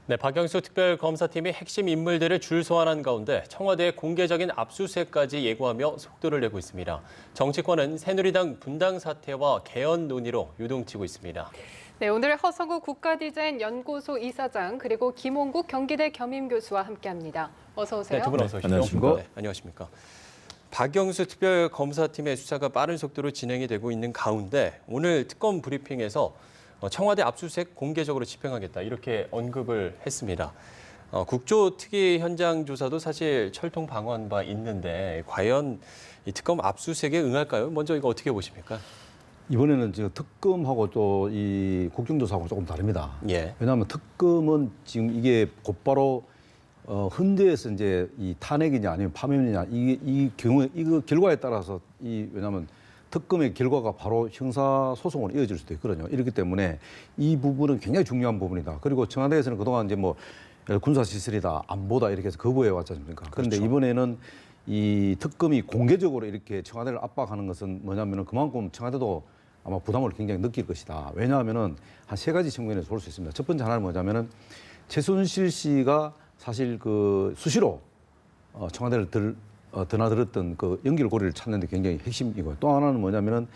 네, 박영수 특별검사팀이 핵심 인물들을 줄 소환한 가운데 청와대의 공개적인 압수수색까지 예고하며 속도를 내고 있습니다. 정치권은 새누리당 분당 사태와 개헌 논의로 요동치고 있습니다. 네, 오늘 허성우 국가디자인연구소 이사장 그리고 김홍국 경기대 겸임교수와 함께합니다. 어서 오세요. 네, 두 분 어서 오십시오. 안녕하십니까? 네, 안녕하십니까? 박영수 특별검사팀의 수사가 빠른 속도로 진행이 되고 있는 가운데 오늘 특검 브리핑에서 청와대 압수수색 공개적으로 집행하겠다 이렇게 언급을 했습니다. 국조특위 현장 조사도 사실 철통 방어한 바 있는데 과연 이 특검 압수수색에 응할까요? 먼저 이거 어떻게 보십니까? 이번에는 지금 특검하고 또 이 국정조사하고 조금 다릅니다. 예. 왜냐하면 특검은 지금 이게 곧바로 헌재에서 이제 이 탄핵이냐 아니면 파면이냐 이 경우에 이거 결과에 따라서 왜냐하면 특검의 결과가 바로 형사 소송으로 이어질 수도 있거든요. 이렇기 때문에 이 부분은 굉장히 중요한 부분이다. 그리고 청와대에서는 그동안 이제 뭐 군사 시설이다, 안보다 이렇게 해서 거부해 왔지 않습니까? 그런데 그렇죠. 이번에는 이 특검이 공개적으로 이렇게 청와대를 압박하는 것은 뭐냐면은 그만큼 청와대도 아마 부담을 굉장히 느낄 것이다. 왜냐하면은 한 세 가지 측면에서 볼 수 있습니다. 첫 번째 하나는 뭐냐면은 최순실 씨가 사실 그 수시로 청와대를 드나들었던 그 연결고리를 찾는 데 굉장히 핵심이고요. 또 하나는 뭐냐면은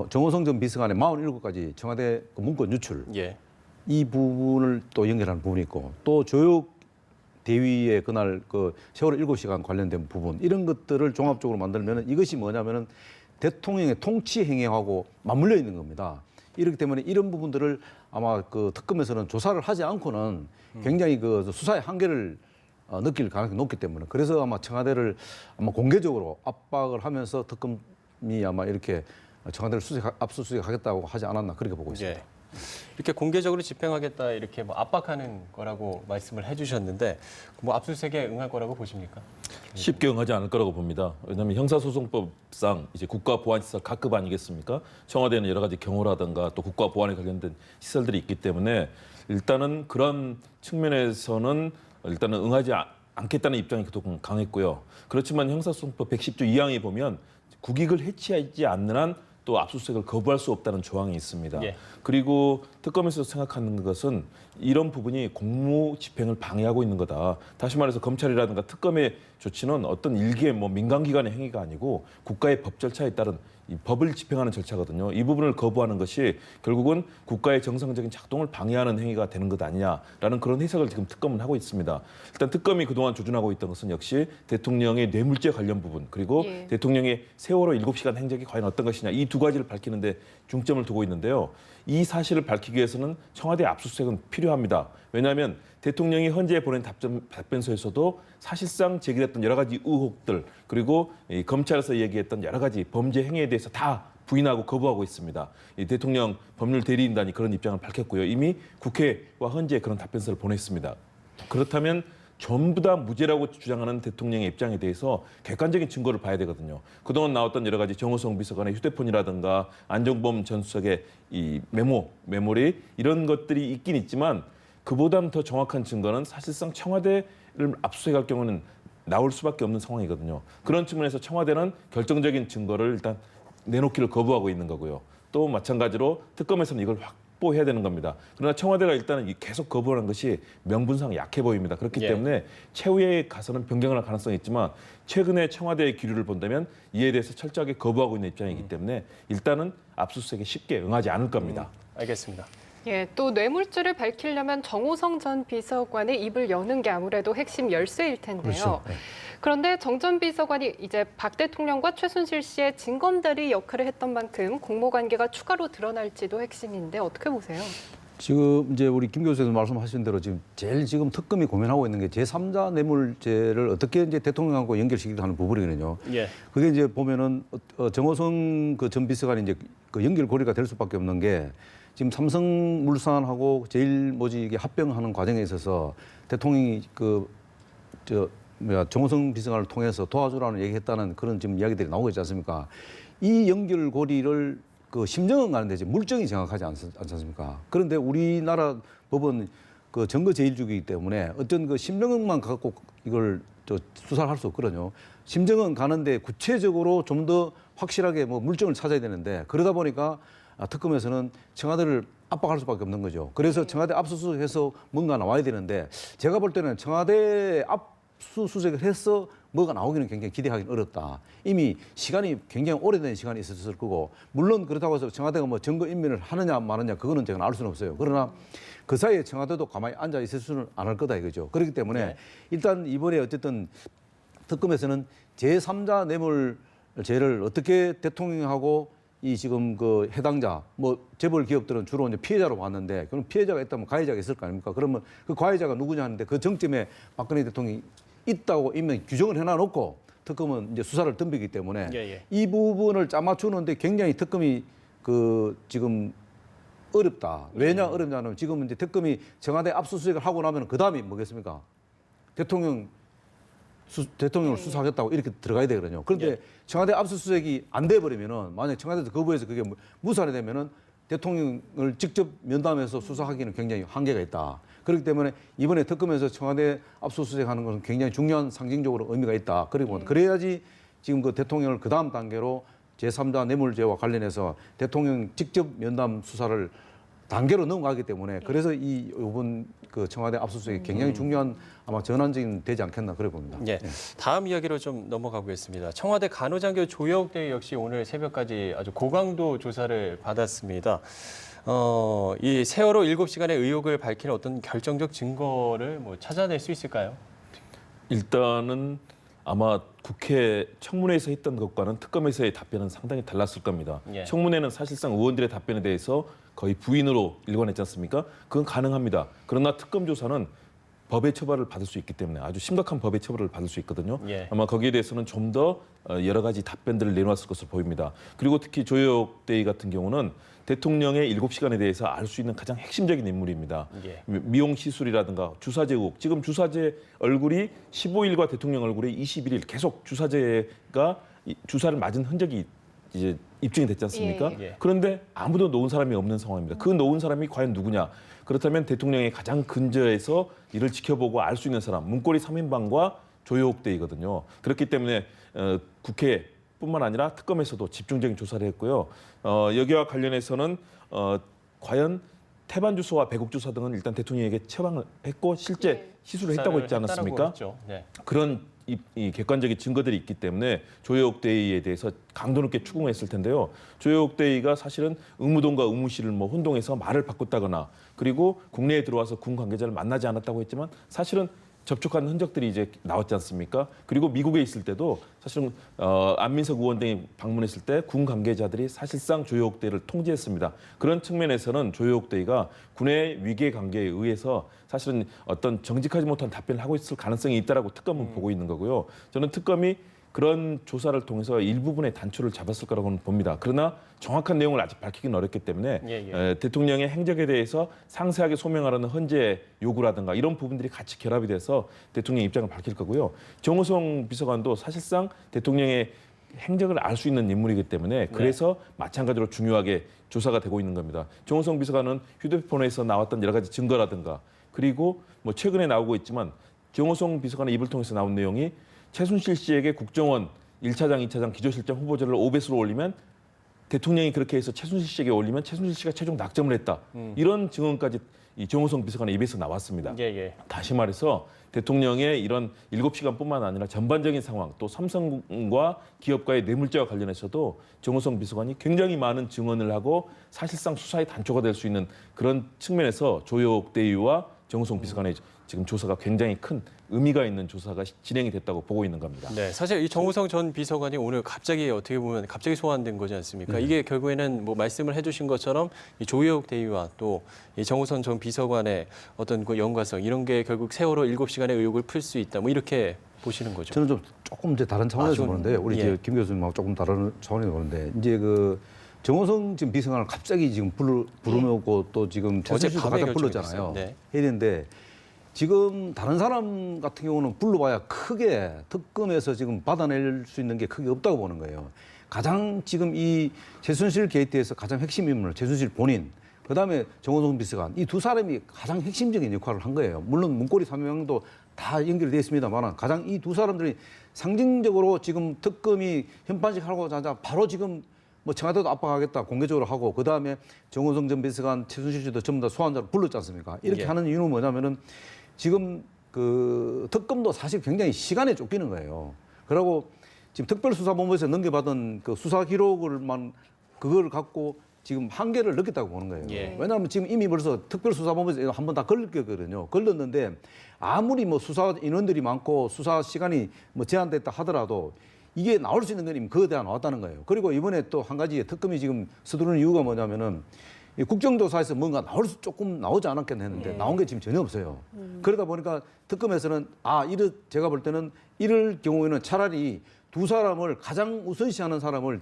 정호성 전 비서관의 47가지 청와대 그 문건 유출. 예. 이 부분을 또 연결하는 부분이 있고 또 조혁 대위의 그날 그 세월호 7시간 관련된 부분 이런 것들을 종합적으로 만들면은 이것이 뭐냐면은 대통령의 통치 행위하고 맞물려 있는 겁니다. 이렇기 때문에 이런 부분들을 아마 그 특검에서는 조사를 하지 않고는 굉장히 그 수사의 한계를 느낄 가능성이 높기 때문에 그래서 아마 청와대를 아마 공개적으로 압박을 하면서 특검이 아마 이렇게 청와대를 압수수색하겠다고 하지 않았나 그렇게 보고 있습니다. 예. 이렇게 공개적으로 집행하겠다 이렇게 뭐 압박하는 거라고 말씀을 해주셨는데 뭐 압수수색에 응할 거라고 보십니까? 쉽게 응하지 않을 거라고 봅니다. 왜냐하면 형사소송법상 이제 국가보안시설 각급 아니겠습니까? 청와대는 여러 가지 경호라든가 또 국가보안에 관련된 시설들이 있기 때문에 일단은 그런 측면에서는 일단은 응하지 않겠다는 입장이 그동안 강했고요. 그렇지만 형사소송법 110조 2항에 보면 국익을 해치하지 않는 한 또 압수수색을 거부할 수 없다는 조항이 있습니다. 예. 그리고 특검에서 생각하는 것은 이런 부분이 공무 집행을 방해하고 있는 거다. 다시 말해서 검찰이라든가 특검의 조치는 어떤 일개 뭐 민간기관의 행위가 아니고 국가의 법 절차에 따른 이 법을 집행하는 절차거든요. 이 부분을 거부하는 것이 결국은 국가의 정상적인 작동을 방해하는 행위가 되는 것 아니냐라는 그런 해석을 지금 특검은 하고 있습니다. 일단 특검이 그동안 조준하고 있던 것은 역시 대통령의 뇌물죄 관련 부분 그리고 예. 대통령의 세월호 7시간 행적이 과연 어떤 것이냐 이 두 가지를 밝히는 데 중점을 두고 있는데요. 이 사실을 밝히기 위해서는 청와대 압수수색은 필요합니다. 왜냐하면 대통령이 헌재에 보낸 답변서에서도 사실상 제기됐던 여러 가지 의혹들 그리고 이 검찰에서 얘기했던 여러 가지 범죄 행위에 대해서 다 부인하고 거부하고 있습니다. 이 대통령 법률 대리인단이 그런 입장을 밝혔고요. 이미 국회와 헌재에 그런 답변서를 보냈습니다. 그렇다면 전부 다 무죄라고 주장하는 대통령의 입장에 대해서 객관적인 증거를 봐야 되거든요. 그동안 나왔던 여러 가지 정호성 비서관의 휴대폰이라든가 안종범 전 수석의 이 메모리 이런 것들이 있긴 있지만 그보다는 더 정확한 증거는 사실상 청와대를 압수수색할 경우는 나올 수밖에 없는 상황이거든요. 그런 측면에서 청와대는 결정적인 증거를 일단 내놓기를 거부하고 있는 거고요. 또 마찬가지로 특검에서는 이걸 확보해야 되는 겁니다. 그러나 청와대가 일단은 계속 거부하는 것이 명분상 약해 보입니다. 그렇기 예. 때문에 최후에 가서는 변경을 할 가능성이 있지만 최근에 청와대의 기류를 본다면 이에 대해서 철저하게 거부하고 있는 입장이기 때문에 일단은 압수수색에 쉽게 응하지 않을 겁니다. 알겠습니다. 예, 또 뇌물죄를 밝히려면 정호성 전 비서관의 입을 여는 게 아무래도 핵심 열쇠일 텐데요. 그렇죠. 네. 그런데 정 전 비서관이 이제 박 대통령과 최순실 씨의 징검다리 역할을 했던 만큼 공모관계가 추가로 드러날지도 핵심인데 어떻게 보세요? 지금 이제 우리 김 교수님 말씀하신 대로 지금 제일 지금 특검이 고민하고 있는 게 제3자 뇌물죄를 어떻게 이제 대통령하고 연결시키기 하는 부분이거든요. 예. 그게 이제 보면은 정호성 그 전 비서관이 이제 그 연결고리가 될 수밖에 없는 게 지금 삼성물산하고 제일모직 이게 합병하는 과정에 있어서 대통령이 정호성 비서관을 통해서 도와주라는 얘기했다는 그런 지금 이야기들이 나오고 있지 않습니까? 이 연결고리를 그 심정은 가는데 이제 물증이 정확하지 않지 않습니까? 그런데 우리나라 법은 그 증거제일주의이기 때문에 어떤 그 심정만 갖고 이걸 수사를 할 수 없거든요. 심정은 가는데 구체적으로 좀 더 확실하게 뭐 물증을 찾아야 되는데 그러다 보니까 특검에서는 청와대를 압박할 수밖에 없는 거죠. 그래서 청와대 압수수색해서 뭔가 나와야 되는데 제가 볼 때는 청와대 압수수색을 해서 뭐가 나오기는 굉장히 기대하기는 어렵다. 이미 시간이 굉장히 오래된 시간이 있었을 거고 물론 그렇다고 해서 청와대가 뭐 증거인멸을 하느냐 마느냐 그거는 제가 알 수는 없어요. 그러나 그 사이에 청와대도 가만히 앉아 있을 수는 안 할 거다 이거죠. 그렇기 때문에 네. 일단 이번에 어쨌든 특검에서는 제3자 뇌물죄를 어떻게 대통령하고 이 지금 그 해당자 뭐 재벌 기업들은 주로 이제 피해자로 봤는데 그럼 피해자가 있다면 가해자가 있을 거 아닙니까? 그러면 그 가해자가 누구냐 하는데 그 정점에 박근혜 대통령이 있다고 이미 규정을 해놔놓고 특검은 이제 수사를 덤비기 때문에 예. 이 부분을 짜맞추는데 굉장히 특검이 그 지금 어렵다. 왜냐 어렵냐면 지금 이제 특검이 청와대 압수수색을 하고 나면 그 다음이 뭐겠습니까? 대통령을 수사하겠다고 이렇게 들어가야 되거든요. 그런데 청와대 압수수색이 안 돼버리면은 만약 청와대에서 거부해서 그게 무산이 되면은 대통령을 직접 면담해서 수사하기는 굉장히 한계가 있다. 그렇기 때문에 이번에 특검에서 청와대 압수수색하는 것은 굉장히 중요한 상징적으로 의미가 있다. 그리고 그래야지 지금 그 대통령을 그 다음 단계로 제3자 뇌물죄와 관련해서 대통령 직접 면담 수사를 단계로 넘어가기 때문에 그래서 이번 그 청와대 압수수색이 굉장히 중요한 아마 전환점이 되지 않겠나 그래 봅니다. 예. 다음 이야기로 좀 넘어가보겠습니다. 청와대 간호장교 조혁대 역시 오늘 새벽까지 아주 고강도 조사를 받았습니다. 이 세월호 7시간의 의혹을 밝히는 어떤 결정적 증거를 뭐 찾아낼 수 있을까요? 일단은 아마 국회 청문회에서 했던 것과는 특검에서의 답변은 상당히 달랐을 겁니다. 예. 청문회는 사실상 의원들의 답변에 대해서 거의 부인으로 일관했지 않습니까? 그건 가능합니다. 그러나 특검 조사는 법의 처벌을 받을 수 있기 때문에 아주 심각한 법의 처벌을 받을 수 있거든요. 예. 아마 거기에 대해서는 좀 더 여러 가지 답변들을 내놓았을 것으로 보입니다. 그리고 특히 조혁 대위 같은 경우는 대통령의 7시간에 대해서 알 수 있는 가장 핵심적인 인물입니다. 예. 미용 시술이라든가 주사제 의혹. 지금 주사제 얼굴이 15일과 대통령 얼굴이 21일 계속 주사제가 주사를 맞은 흔적이 이제 입증이 됐지 않습니까? 예. 그런데 아무도 놓은 사람이 없는 상황입니다. 그 놓은 사람이 과연 누구냐? 그렇다면 대통령의 가장 근저에서 이를 지켜보고 알 수 있는 사람, 문고리 3인방과 조혁 대위거든요. 그렇기 때문에 국회뿐만 아니라 특검에서도 집중적인 조사를 했고요. 여기와 관련해서는 과연 태반 주소와 배국 주소 등은 일단 대통령에게 처방을 했고 실제 시술을 했다고 했지 않았습니까? 네. 그런 이 객관적인 증거들이 있기 때문에 조혁 대위에 대해서 강도 높게 추궁했을 텐데요. 조혁 대위가 사실은 의무동과 의무실을 뭐 혼동해서 말을 바꿨다거나 그리고 국내에 들어와서 군 관계자를 만나지 않았다고 했지만 사실은 접촉한 흔적들이 이제 나왔지 않습니까? 그리고 미국에 있을 때도 사실은 안민석 의원 등이 방문했을 때 군 관계자들이 사실상 조혁 대위를 통제했습니다. 그런 측면에서는 조혁 대위가 군의 위계 관계에 의해서 사실은 어떤 정직하지 못한 답변을 하고 있을 가능성이 있다라고 특검은 보고 있는 거고요. 저는 특검이 그런 조사를 통해서 일부분의 단초를 잡았을 거라고는 봅니다. 그러나 정확한 내용을 아직 밝히기는 어렵기 때문에 대통령의 행적에 대해서 상세하게 소명하라는 헌재 요구라든가 이런 부분들이 같이 결합이 돼서 대통령의 입장을 밝힐 거고요. 정호성 비서관도 사실상 대통령의 행적을 알 수 있는 인물이기 때문에 그래서 마찬가지로 중요하게 조사가 되고 있는 겁니다. 정호성 비서관은 휴대폰에서 나왔던 여러 가지 증거라든가 그리고 뭐 최근에 나오고 있지만 정호성 비서관의 입을 통해서 나온 내용이 최순실 씨에게 국정원 1차장, 2차장 기조실장 후보자를 5배수로 올리면 대통령이 그렇게 해서 최순실 씨에게 올리면 최순실 씨가 최종 낙점을 했다. 이런 증언까지 이 정호성 비서관의 입에서 나왔습니다. 다시 말해서 대통령의 이런 7시간뿐만 아니라 전반적인 상황 또 삼성과 기업과의 뇌물죄와 관련해서도 정호성 비서관이 굉장히 많은 증언을 하고 사실상 수사의 단초가 될 수 있는 그런 측면에서 조혁 대위와 정호성 비서관의 지금 조사가 굉장히 큰 의미가 있는 조사가 진행이 됐다고 보고 있는 겁니다. 네, 사실 이 정우성 전 비서관이 오늘 갑자기 어떻게 보면 갑자기 소환된 거지 않습니까? 이게 결국에는 뭐 말씀을 해주신 것처럼 이 조혁 대위와 또 이 정우성 전 비서관의 어떤 그 연관성 이런 게 결국 세월호 7시간의 의혹을 풀 수 있다. 뭐 이렇게 보시는 거죠. 저는 좀 조금 이제 다른 차원에서 보는데 우리 이제 김 교수님하고 조금 다른 차원에서 보는데 이제 그 정호성 지금 비서관을 갑자기 지금 부르고 또 지금 최순실도 가장 불렀잖아요. 해야 되는데 지금 다른 사람 같은 경우는 불러봐야 크게 특검에서 지금 받아낼 수 있는 게 크게 없다고 보는 거예요. 가장 지금 이 최순실 게이트에서 가장 핵심 인물, 최순실 본인, 그다음에 정호성 비서관 이 두 사람이 가장 핵심적인 역할을 한 거예요. 물론 문고리 3명도 다 연결되어 있습니다만 가장 이 두 사람들이 상징적으로 지금 특검이 현판식 하고 자자 바로 지금 뭐 청와대도 압박하겠다 공개적으로 하고 그다음에 정호성 전 비서관, 최순실 씨도 전부 다 소환자로 불렀지 않습니까? 이렇게 예. 하는 이유는 뭐냐면은 지금 그 특검도 사실 굉장히 시간에 쫓기는 거예요. 그리고 지금 특별수사본부에서 넘겨받은 그 수사 기록을만 그걸 갖고 지금 한계를 느꼈다고 보는 거예요. 예. 왜냐하면 지금 이미 벌써 특별수사본부에서 한 번 다 걸렸거든요. 걸렸는데 아무리 뭐 수사 인원들이 많고 수사 시간이 뭐 제한됐다 하더라도 이게 나올 수 있는 건 이미 거대한 나왔다는 거예요. 그리고 이번에 또 한 가지 특검이 지금 서두르는 이유가 뭐냐면은 이 국정조사에서 뭔가 조금 나오지 않았겠나 했는데 나온 게 지금 전혀 없어요. 그러다 보니까 특검에서는 제가 볼 때는 이럴 경우에는 차라리 두 사람을 가장 우선시하는 사람을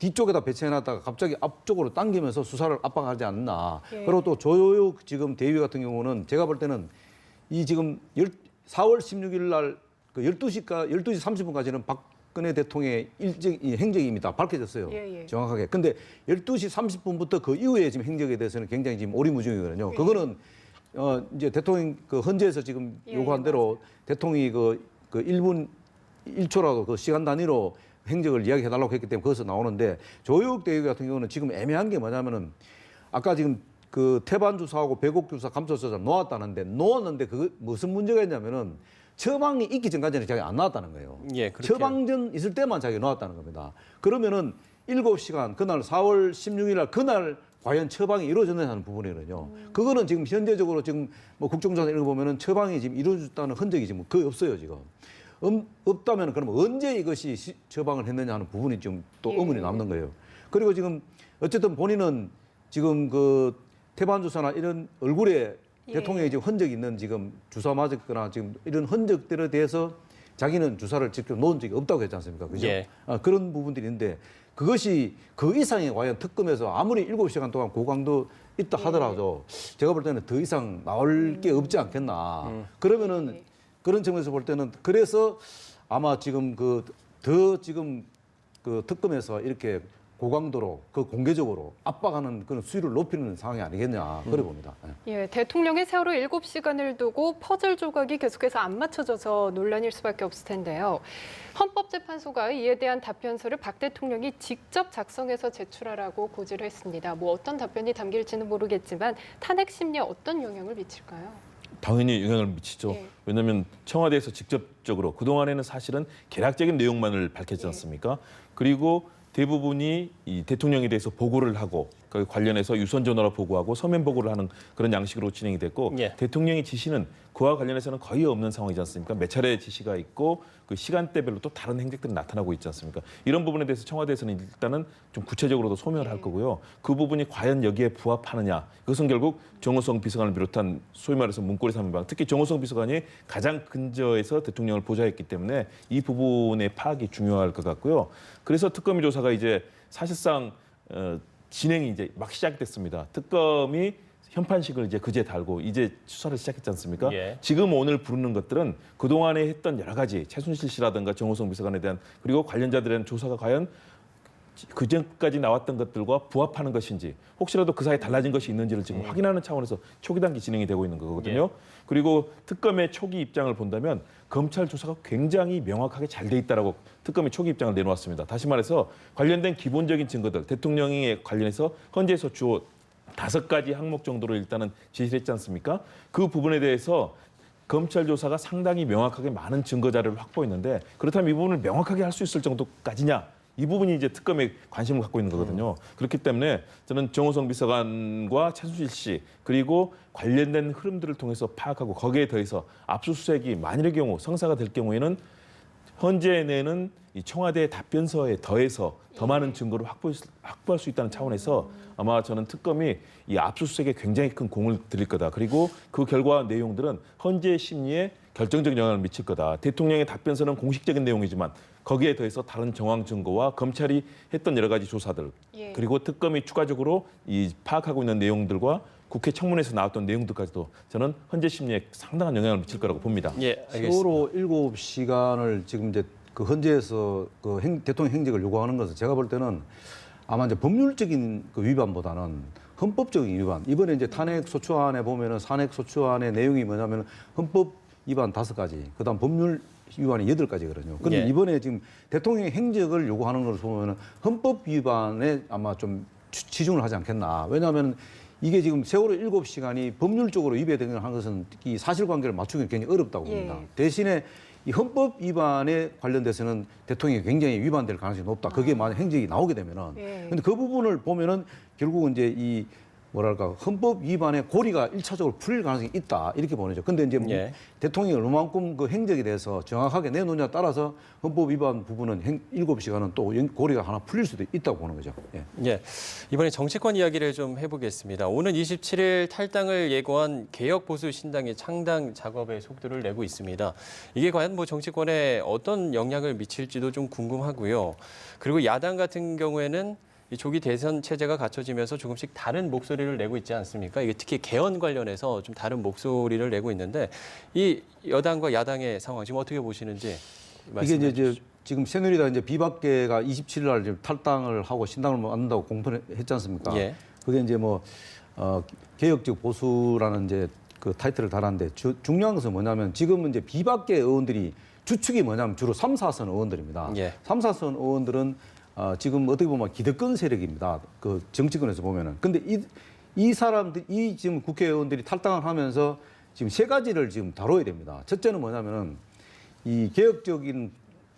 뒤쪽에다 배치해놨다가 갑자기 앞쪽으로 당기면서 수사를 압박하지 않나. 예. 그리고 또 조효욱 지금 대위 같은 경우는 제가 볼 때는 이 지금 4월 16일 날 그 12시 30분까지는 박근혜 대통령의 행적입니다. 밝혀졌어요. 예, 예. 정확하게. 근데 12시 30분부터 그 이후에 지금 행적에 대해서는 굉장히 지금 오리무중이거든요. 그거는 이제 대통령 그 헌재에서 지금 예, 요구한 예, 대로 대통령이 그 1분 1초라도 그 시간 단위로 행적을 이야기해달라고 했기 때문에 거기서 나오는데 조효욱 대위 같은 경우는 지금 애매한 게 뭐냐면은 아까 지금 그 태반 주사하고 배국 주사 감찰서장 놓았는데 그 무슨 문제가 있냐면은 처방이 있기 전까지는 자기가 안 나왔다는 거예요. 예, 그렇게. 처방전 있을 때만 자기가 나왔다는 겁니다. 그러면은 7시간 그날 4월 16일 날 그날 과연 처방이 이루어졌느냐 하는 부분이거든요. 그거는 지금 현재적으로 지금 뭐 국정조사 이런 거 보면은 처방이 지금 이루어졌다는 흔적이 지금 거의 없어요, 지금. 없다면 그러면 언제 이것이 처방을 했느냐 하는 부분이 좀 또 의문이 남는 거예요. 그리고 지금 어쨌든 본인은 지금 그 태반 주사나 이런 얼굴에 예. 대통령이 지금 흔적이 있는 지금 주사 맞았거나 지금 이런 흔적들에 대해서 자기는 주사를 직접 놓은 적이 없다고 했지 않습니까? 그죠? 예. 그런 부분들이 있는데 그것이 그 이상이 과연 특검에서 아무리 7시간 동안 고강도 있다 하더라도 제가 볼 때는 더 이상 나올 게 없지 않겠나. 그러면은 그런 측면에서 볼 때는 그래서 아마 지금 지금 그 특검에서 이렇게 고강도로 그 공개적으로 압박하는 그런 수위를 높이는 상황이 아니겠냐 그래 봅니다. 예, 대통령의 세월호 7시간을 두고 퍼즐 조각이 계속해서 안 맞춰져서 논란일 수밖에 없을 텐데요. 헌법재판소가 이에 대한 답변서를 박 대통령이 직접 작성해서 제출하라고 고지를 했습니다. 뭐 어떤 답변이 담길지는 모르겠지만 탄핵 심리에 어떤 영향을 미칠까요? 당연히 영향을 미치죠. 예. 왜냐하면 청와대에서 직접적으로 그동안에는 사실은 개략적인 내용만을 밝혔지 않습니까? 그리고 대부분이 이 대통령에 대해서 보고를 하고 그 관련해서 유선 전화로 보고하고 서면 보고를 하는 그런 양식으로 진행이 됐고 예. 대통령의 지시는 그와 관련해서는 거의 없는 상황이지 않습니까? 몇 차례 지시가 있고 그 시간대별로 또 다른 행적들이 나타나고 있지 않습니까? 이런 부분에 대해서 청와대에서는 일단은 좀 구체적으로도 소멸을 할 거고요. 그 부분이 과연 여기에 부합하느냐? 이것은 결국 정호성 비서관을 비롯한 소위 말해서 문고리 3인방, 특히 정호성 비서관이 가장 근저에서 대통령을 보좌했기 때문에 이 부분의 파악이 중요할 것 같고요. 그래서 특검 조사가 이제 사실상 진행이 이제 막 시작됐습니다. 특검이 현판식을 이제 그제 달고 이제 수사를 시작했지 않습니까? 예. 지금 오늘 부르는 것들은 그동안에 했던 여러 가지 최순실 씨라든가 정호성 비서관에 대한 그리고 관련자들에 대한 조사가 과연 그전까지 나왔던 것들과 부합하는 것인지 혹시라도 그 사이에 달라진 것이 있는지를 지금 확인하는 차원에서 초기 단계 진행이 되고 있는 거거든요. 예. 그리고 특검의 초기 입장을 본다면 검찰 조사가 굉장히 명확하게 잘 돼 있다라고 특검의 초기 입장을 내놓았습니다. 다시 말해서 관련된 기본적인 증거들, 대통령에 관련해서 헌재에서 주어 5가지 항목 정도로 일단은 제시를 했지 않습니까? 그 부분에 대해서 검찰 조사가 상당히 명확하게 많은 증거 자료를 확보했는데 그렇다면 이 부분을 명확하게 할 수 있을 정도까지냐? 이 부분이 이제 특검에 관심을 갖고 있는 거거든요. 그렇기 때문에 저는 정호성 비서관과 최순실 씨 그리고 관련된 흐름들을 통해서 파악하고 거기에 더해서 압수수색이 만일의 경우 성사가 될 경우에는 현재 내는 이 청와대 답변서에 더해서 더 많은 증거를 확보할 수 있다는 차원에서 아마 저는 특검이 이 압수수색에 굉장히 큰 공을 들일 거다. 그리고 그 결과 내용들은 헌재 심리에 결정적인 영향을 미칠 거다. 대통령의 답변서는 공식적인 내용이지만 거기에 더해서 다른 정황 증거와 검찰이 했던 여러 가지 조사들 예. 그리고 특검이 추가적으로 이 파악하고 있는 내용들과 국회 청문회에서 나왔던 내용들까지도 저는 헌재 심리에 상당한 영향을 미칠 거라고 봅니다. 예, 알겠습니다. 세월호 7시간을 지금 이제 그 헌재에서 그 대통령 행적을 요구하는 것은 제가 볼 때는 아마 이제 법률적인 그 위반보다는 헌법적인 위반. 이번에 이제 탄핵 소추안에 보면은 탄핵 소추안의 내용이 뭐냐면 헌법 위반 5가지, 그다음 법률 위반이 8가지거든요. 그런데 예. 이번에 지금 대통령의 행적을 요구하는 것을 보면 헌법 위반에 아마 좀 치중을 하지 않겠나. 왜냐하면 이게 지금 세월호 7시간이 법률적으로 위배되는 것은 이 사실관계를 맞추기 굉장히 어렵다고 봅니다. 예. 대신에 이 헌법 위반에 관련돼서는 대통령이 굉장히 위반될 가능성이 높다. 그게 만약 행적이 나오게 되면은. 예. 근데 그 부분을 보면은 결국은 이제 이 뭐랄까 헌법 위반의 고리가 1차적으로 풀릴 가능성이 있다 이렇게 보내죠. 근데 이제 예. 대통령이 얼마만큼 그 행적에 대해서 정확하게 내놓느냐에 따라서 헌법 위반 부분은 7시간은 또 고리가 하나 풀릴 수도 있다고 보는 거죠. 예. 예, 이번에 정치권 이야기를 좀 해보겠습니다. 오는 27일 탈당을 예고한 개혁보수 신당의 창당 작업에 속도를 내고 있습니다. 이게 과연 뭐 정치권에 어떤 영향을 미칠지도 좀 궁금하고요. 그리고 야당 같은 경우에는 이 조기 대선 체제가 갖춰지면서 조금씩 다른 목소리를 내고 있지 않습니까? 이게 특히 개헌 관련해서 좀 다른 목소리를 내고 있는데 이 여당과 야당의 상황 지금 어떻게 보시는지 이게 말씀해 이제 주시죠. 지금 새누리당 이제 비박계가 27일 날 지금 탈당을 하고 신당을 만든다고 공표했지 않습니까? 예. 그게 이제 뭐 개혁적 보수라는 이제 그 타이틀을 달았는데 중요한 것은 뭐냐면 지금은 이제 비박계 의원들이 주축이 뭐냐면 주로 3, 4선 의원들입니다. 예. 3, 4선 의원들은 지금 어떻게 보면 기득권 세력입니다. 그 정치권에서 보면은. 근데 이 사람들, 이 지금 국회의원들이 탈당을 하면서 지금 3가지를 지금 다뤄야 됩니다. 첫째는 뭐냐면은 이 개혁적인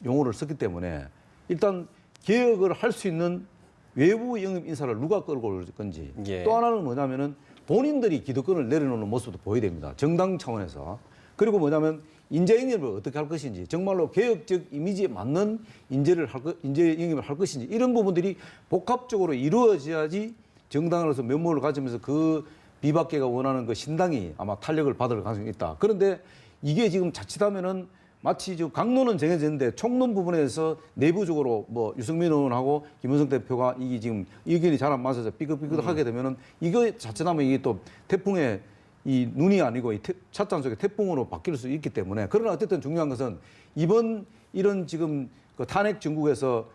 용어를 썼기 때문에 일단 개혁을 할 수 있는 외부 영입 인사를 누가 끌고 올 건지. 예. 또 하나는 뭐냐면은 본인들이 기득권을 내려놓는 모습도 보여야 됩니다. 정당 차원에서. 그리고 뭐냐면 인재 영입을 어떻게 할 것인지, 정말로 개혁적 이미지에 맞는 인재 영입을 할 것인지, 이런 부분들이 복합적으로 이루어져야지 정당으로서 면모를 가지면서 그 비박계가 원하는 그 신당이 아마 탄력을 받을 가능성이 있다. 그런데 이게 지금 자칫하면은 마치 지금 강론은 정해졌는데 총론 부분에서 내부적으로 뭐 유승민 의원하고 김은성 대표가 이게 지금 의견이 잘 안 맞아서 삐끗삐끗하게 되면은 이거 자칫하면 이게 또 태풍의 이 눈이 아니고 이 찻잔 속의 태풍으로 바뀔 수 있기 때문에, 그러나 어쨌든 중요한 것은 이번 이런 지금 그 탄핵 정국에서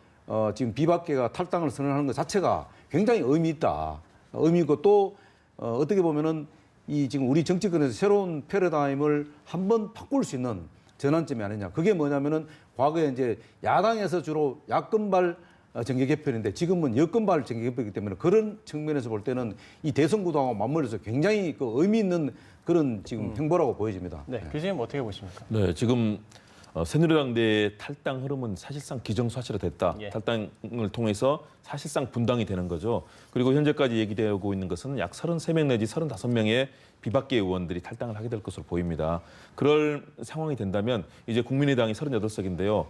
지금 비박계가 탈당을 선언하는 것 자체가 굉장히 의미 있다. 의미 있고 또 어떻게 보면은 이 지금 우리 정치권에서 새로운 패러다임을 한번 바꿀 수 있는 전환점이 아니냐. 그게 뭐냐면은 과거에 이제 야당에서 주로 야권발 정계 개편인데 지금은 여권발 정계 개편이기 때문에 그런 측면에서 볼 때는 이 대선 구도하고 맞물려서 굉장히 그 의미 있는 그런 지금 행보라고 보여집니다. 네, 교수님 어떻게 보십니까? 네, 지금 새누리당 내 탈당 흐름은 사실상 기정사실화됐다. 예. 탈당을 통해서 사실상 분당이 되는 거죠. 그리고 현재까지 얘기되고 있는 것은 약 33명 내지 35명의 비박계 의원들이 탈당을 하게 될 것으로 보입니다. 그럴 상황이 된다면 이제 국민의당이 38석인데요.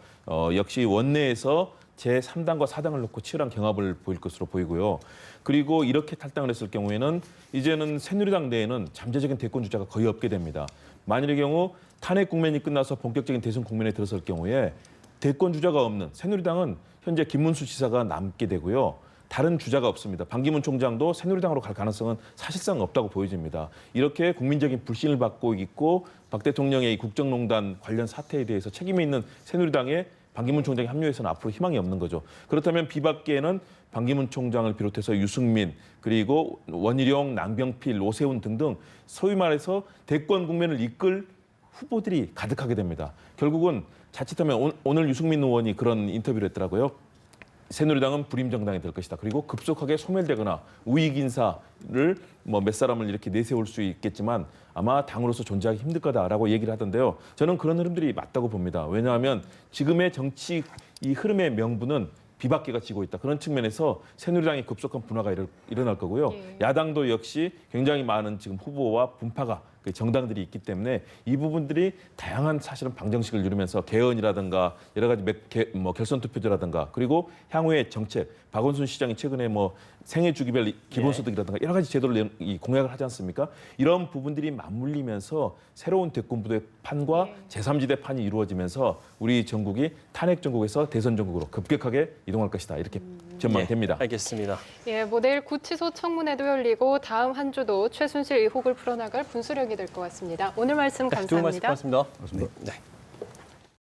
역시 원내에서 제3당과 4당을 놓고 치열한 경합을 보일 것으로 보이고요. 그리고 이렇게 탈당을 했을 경우에는 이제는 새누리당 내에는 잠재적인 대권 주자가 거의 없게 됩니다. 만일의 경우 탄핵 국면이 끝나서 본격적인 대선 국면에 들어설 경우에 대권 주자가 없는 새누리당은 현재 김문수 지사가 남게 되고요. 다른 주자가 없습니다. 반기문 총장도 새누리당으로 갈 가능성은 사실상 없다고 보여집니다. 이렇게 국민적인 불신을 받고 있고 박 대통령의 이 국정농단 관련 사태에 대해서 책임이 있는 새누리당에 반기문 총장이 합류해서는 앞으로 희망이 없는 거죠. 그렇다면 비박계에는 반기문 총장을 비롯해서 유승민, 그리고 원희룡, 남병필, 오세훈 등등 소위 말해서 대권 국면을 이끌 후보들이 가득하게 됩니다. 결국은 자칫하면 오늘 유승민 의원이 그런 인터뷰를 했더라고요. 새누리당은 불임 정당이 될 것이다. 그리고 급속하게 소멸되거나 우익 인사를 뭐 몇 사람을 이렇게 내세울 수 있겠지만 아마 당으로서 존재하기 힘들 거다라고 얘기를 하던데요. 저는 그런 흐름들이 맞다고 봅니다. 왜냐하면 지금의 정치 이 흐름의 명분은 비박계가 지고 있다. 그런 측면에서 새누리당의 급속한 분화가 일어날 거고요. 예. 야당도 역시 굉장히 많은 지금 후보와 분파가 그 정당들이 있기 때문에 이 부분들이 다양한 사실은 방정식을 이루면서 개헌이라든가 여러 가지 결선 투표제라든가 그리고 향후의 정책, 박원순 시장이 최근에 뭐 생애 주기별 기본소득이라든가 여러 가지 제도를 공약을 하지 않습니까? 이런 부분들이 맞물리면서 새로운 대권부도의 판과 제3지대 판이 이루어지면서 우리 전국이 탄핵 전국에서 대선 전국으로 급격하게 이동할 것이다. 이렇게 전망이 됩니다. 알겠습니다. 예, 뭐 내일 구치소 청문회도 열리고 다음 한 주도 최순실 의혹을 풀어나갈 분수령이 될 것 같습니다. 오늘 말씀 두 분 말씀 감사합니다. 고맙습니다. 맞습니다. 네.